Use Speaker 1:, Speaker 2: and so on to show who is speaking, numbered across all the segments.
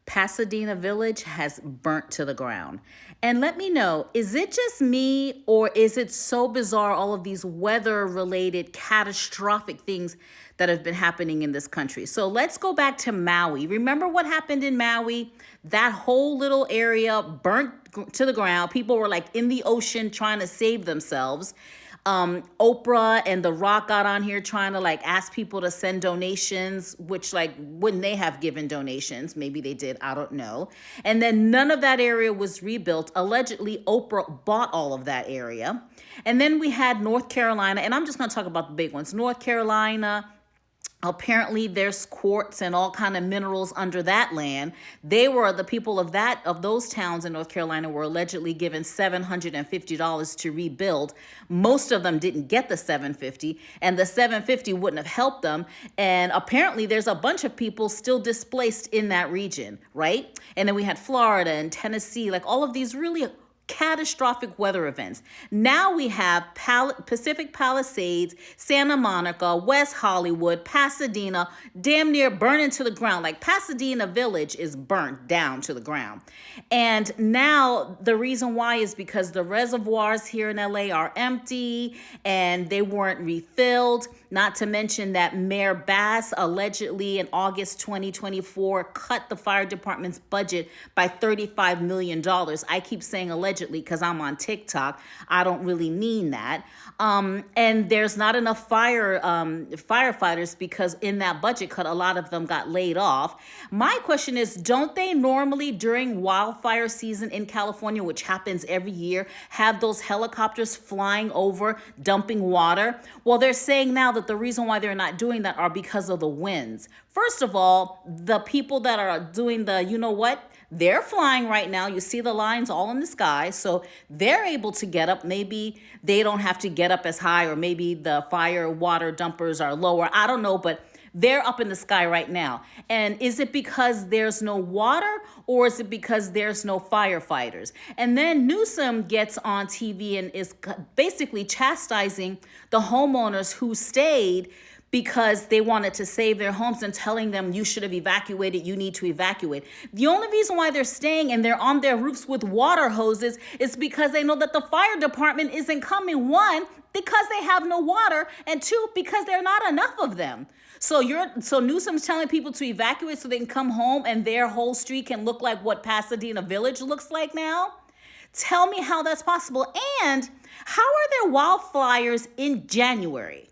Speaker 1: Pasadena Village has burnt to the ground. And let me know, is it just me or is it so bizarre, all of these weather related catastrophic things that have been happening in this country? So let's go back to Maui. Remember what happened in Maui? That whole little area burnt to the ground. People were like in the ocean trying to save themselves. Oprah and The Rock got on here trying to like ask people to send donations, which like wouldn't they have given donations? Maybe they did, I don't know. And then none of that area was rebuilt. Allegedly, Oprah bought all of that area. And then we had North Carolina, and I'm just going to talk about the big ones. North Carolina. Apparently there's quartz and all kind of minerals under that land. They were the people of those towns in North Carolina were allegedly given $750 to rebuild. Most of them didn't get the $750, and the $750 wouldn't have helped them. And apparently there's a bunch of people still displaced in that region, right? And then we had Florida and Tennessee, like all of these really catastrophic weather events. Now we have Pacific Palisades, Santa Monica, West Hollywood, Pasadena, damn near burning to the ground. Like Pasadena Village is burnt down to the ground. And now the reason why is because the reservoirs here in LA are empty and they weren't refilled. Not to mention that Mayor Bass allegedly in August 2024 cut the fire department's budget by $35 million. I keep saying allegedly because I'm on TikTok. I don't really mean that. And there's not enough firefighters because in that budget cut, a lot of them got laid off. My question is, don't they normally during wildfire season in California, which happens every year, have those helicopters flying over, dumping water? Well, they're saying now that the reason why they're not doing that are because of the winds. First of all, the people that are doing the, you know what? They're flying right now. You see the lines all in the sky. So they're able to get up. Maybe they don't have to get up as high, or maybe the fire water dumpers are lower. I don't know, but they're up in the sky right now. And is it because there's no water, or is it because there's no firefighters? And then Newsom gets on TV and is basically chastising the homeowners who stayed because they wanted to save their homes and telling them you should have evacuated, you need to evacuate. The only reason why they're staying and they're on their roofs with water hoses is because they know that the fire department isn't coming. One, because they have no water, and two, because there are not enough of them. So Newsom's telling people to evacuate so they can come home and their whole street can look like what Pasadena Village looks like now. Tell me how that's possible. And how are there wildfires in January?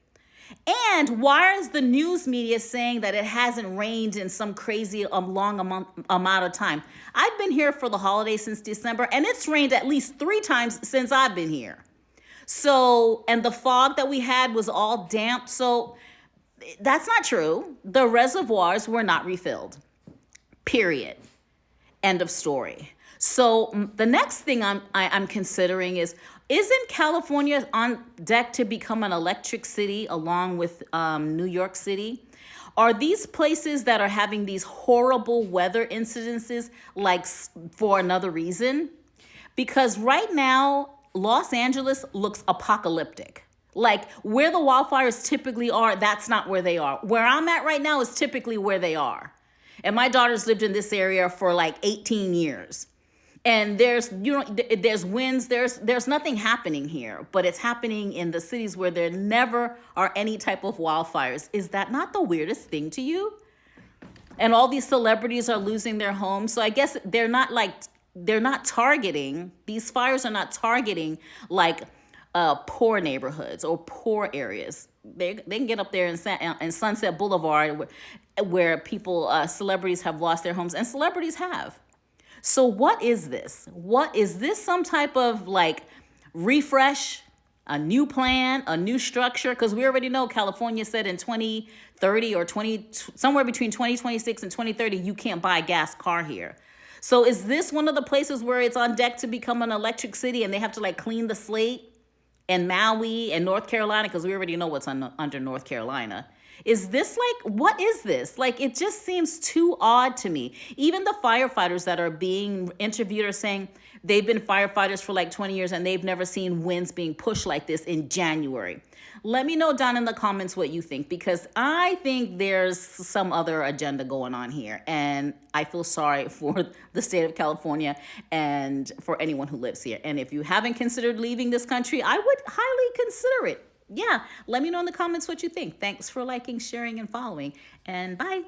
Speaker 1: And why is the news media saying that it hasn't rained in some crazy long amount of time? I've been here for the holidays since December, and it's rained at least 3 times since I've been here. So, and the fog that we had was all damp. So that's not true. The reservoirs were not refilled. Period. End of story. So the next thing I'm considering is, isn't California on deck to become an electric city along with New York City? Are these places that are having these horrible weather incidences like for another reason? Because right now, Los Angeles looks apocalyptic. Like where the wildfires typically are, that's not where they are. Where I'm at right now is typically where they are. And my daughter's lived in this area for like 18 years. And there's winds, there's nothing happening here, but it's happening in the cities where there never are any type of wildfires. Is that not the weirdest thing to you? And all these celebrities are losing their homes. So I guess they're not targeting, these fires are not targeting like poor neighborhoods or poor areas. They can get up there in Sunset Boulevard where people, celebrities have lost their homes, and celebrities have. So what is this? What is this, some type of like refresh, a new plan, a new structure? Because we already know California said in 2030 or somewhere between 2026 and 2030, you can't buy a gas car here. So is this one of the places where it's on deck to become an electric city and they have to like clean the slate? And Maui and North Carolina, because we already know what's under North Carolina. Is this like, what is this? Like, it just seems too odd to me. Even the firefighters that are being interviewed are saying they've been firefighters for like 20 years and they've never seen winds being pushed like this in January. Let me know down in the comments what you think, because I think there's some other agenda going on here. And I feel sorry for the state of California and for anyone who lives here. And if you haven't considered leaving this country, I would highly consider it. Yeah, let me know in the comments what you think. Thanks for liking, sharing, and following. And bye.